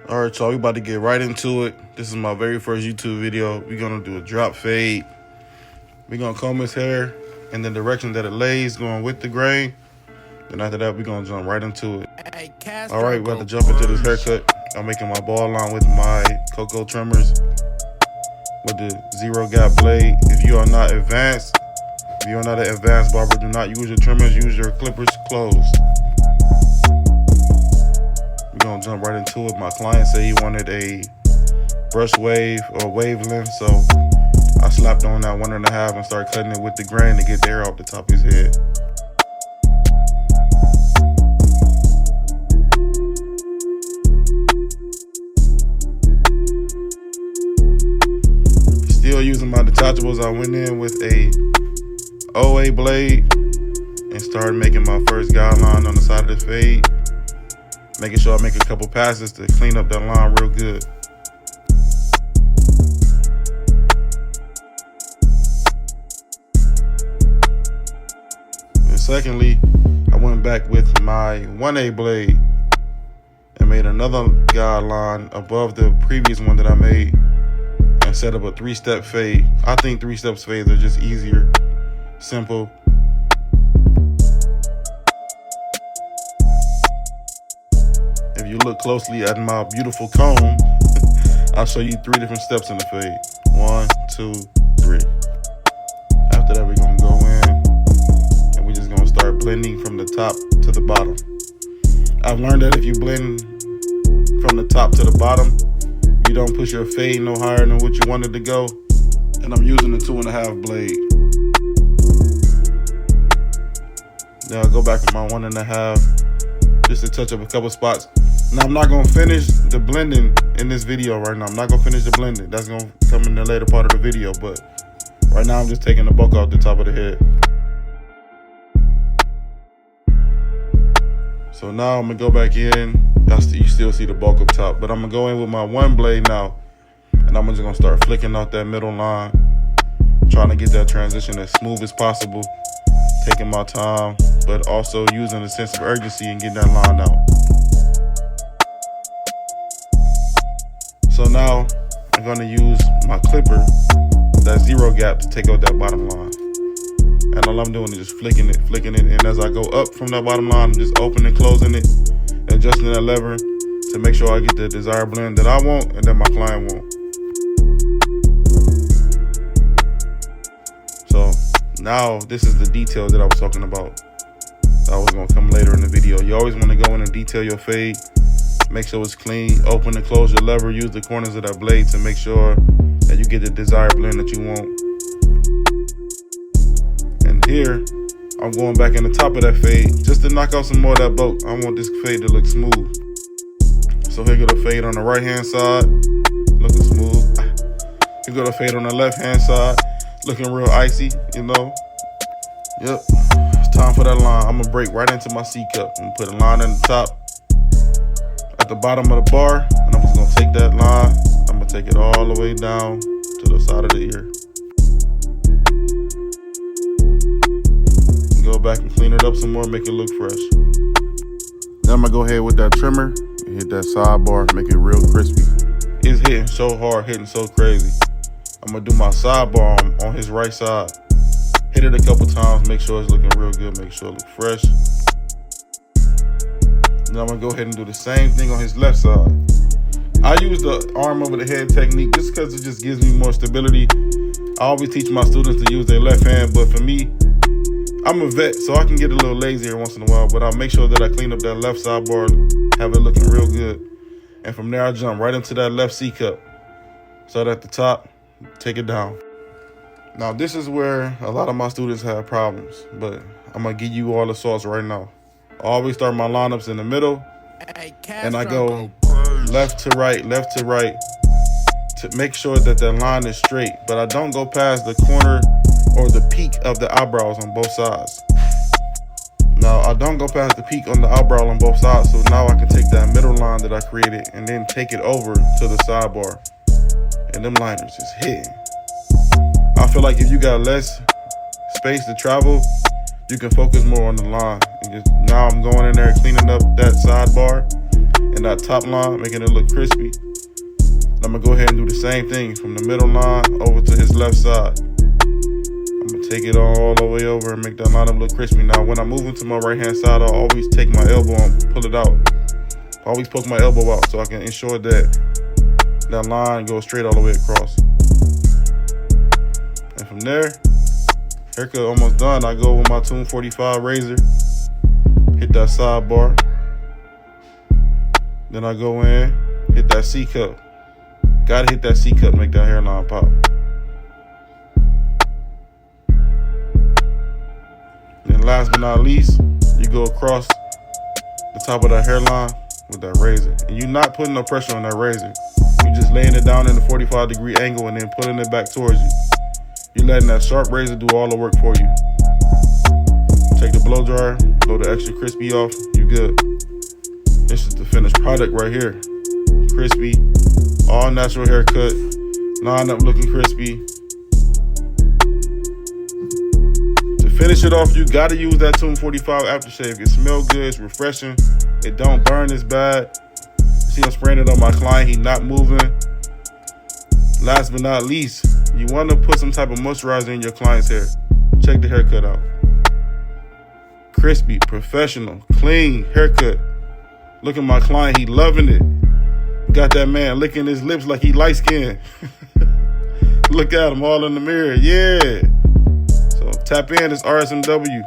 All right, y'all, we about to get right into it. This is my very first YouTube video. We're gonna do a drop fade. We're gonna comb his hair in the direction that it lays, going with the grain. Then after that, we're gonna jump right into it. All right, we're about to jump into this haircut. I'm making my ball line with my cocoa trimmers with the 0 gap blade. If you are not an advanced barber, do not use your trimmers, use your clippers closed. We're gonna jump right into it. My client said he wanted a brush wave or wavelength, so I slapped on that 1.5 and started cutting it with the grain to get the hair off the top of his head. Still using my detachables, I went in with a OA blade and started making my first guideline on the side of the fade. Making sure I make a couple passes to clean up that line real good. And secondly, I went back with my 1A blade and made another guideline above the previous one that I made and set up a 3-step fade. I think 3-step fades are just easier, simple. If you look closely at my beautiful comb, I'll show you 3 different steps in the fade. 1, 2, 3. After that, we're gonna go in and we're just gonna start blending from the top to the bottom. I've learned that if you blend from the top to the bottom, you don't push your fade no higher than what you wanted to go. And I'm using the 2.5 blade. Now I'll go back with my 1.5 just to touch up a couple spots. Now I'm not gonna finish the blending in this video right now. I'm not gonna finish the blending. That's gonna come in the later part of the video, but right now I'm just taking the bulk off the top of the head. So now I'm gonna go back in. You still see the bulk up top, but I'm gonna go in with my 1 blade now, and I'm just gonna start flicking off that middle line, trying to get that transition as smooth as possible, taking my time, but also using a sense of urgency and getting that line out. So now I'm gonna use my clipper, that 0 gap, to take out that bottom line. And all I'm doing is just flicking it. And as I go up from that bottom line, I'm just opening, closing it, adjusting that lever to make sure I get the desired blend that I want and that my client wants. So now this is the detail that I was talking about. That was gonna come later in the video. You always wanna go in and detail your fade. Make sure it's clean, open and close your lever, use the corners of that blade to make sure that you get the desired blend that you want. And here, I'm going back in the top of that fade just to knock out some more of that bulk. I want this fade to look smooth. So here go the fade on the right hand side, looking smooth. Here go the fade on the left hand side, looking real icy, you know. Yep, it's time for that line. I'm gonna break right into my C cup and put a line in the top. At the bottom of the bar, and I'm just gonna take that line, I'm gonna take it all the way down to the side of the ear. Go back and clean it up some more, make it look fresh. Then I'm gonna go ahead with that trimmer and hit that sidebar, make it real crispy. It's hitting so hard, hitting so crazy. I'm gonna do my sidebar on his right side. Hit it a couple times, make sure it's looking real good, make sure it looks fresh. Then I'm gonna go ahead and do the same thing on his left side. I use the arm over the head technique just because it just gives me more stability. I always teach my students to use their left hand, but for me, I'm a vet, so I can get a little lazy every once in a while, but I'll make sure that I clean up that left sidebar, have it looking real good. And from there, I jump right into that left C cup. Start at the top, take it down. Now, this is where a lot of my students have problems, but I'm gonna give you all the sauce right now. I always start my lineups in the middle, and I go left to right to make sure that the line is straight, but I don't go past the corner or the peak of the eyebrows on both sides. Now, I don't go past the peak on the eyebrow on both sides, so now I can take that middle line that I created and then take it over to the sidebar, and them liners just hitting. I feel like if you got less space to travel, you can focus more on the line. And just now I'm going in there cleaning up that sidebar in that top line, making it look crispy. I'm gonna go ahead and do the same thing from the middle line over to his left side. I'm gonna take it all the way over and make that line up look crispy. Now, when I move into my right hand side, I'll always take my elbow and pull it out. I always poke my elbow out so I can ensure that that line goes straight all the way across. And from there, haircut almost done. I go with my 245 razor, hit that sidebar. Then I go in, hit that C cup. Gotta hit that C cup, make that hairline pop. And last but not least, you go across the top of that hairline with that razor. And you're not putting no pressure on that razor. You're just laying it down in a 45-degree angle and then pulling it back towards you. You're letting that sharp razor do all the work for you. Take the blow dryer, blow the extra crispy off, you good. This is the finished product right here. Crispy, all natural haircut, line up looking crispy. To finish it off, you gotta use that 245 aftershave. It smells good, it's refreshing, it don't burn as bad. See, I'm spraying it on my client, he's not moving. Last but not least, you want to put some type of moisturizer in your client's hair. Check the haircut out. Crispy, professional, clean haircut. Look at my client, he loving it. Got that man licking his lips like he light skinned. Look at him all in the mirror, yeah. So tap in, it's RSMW.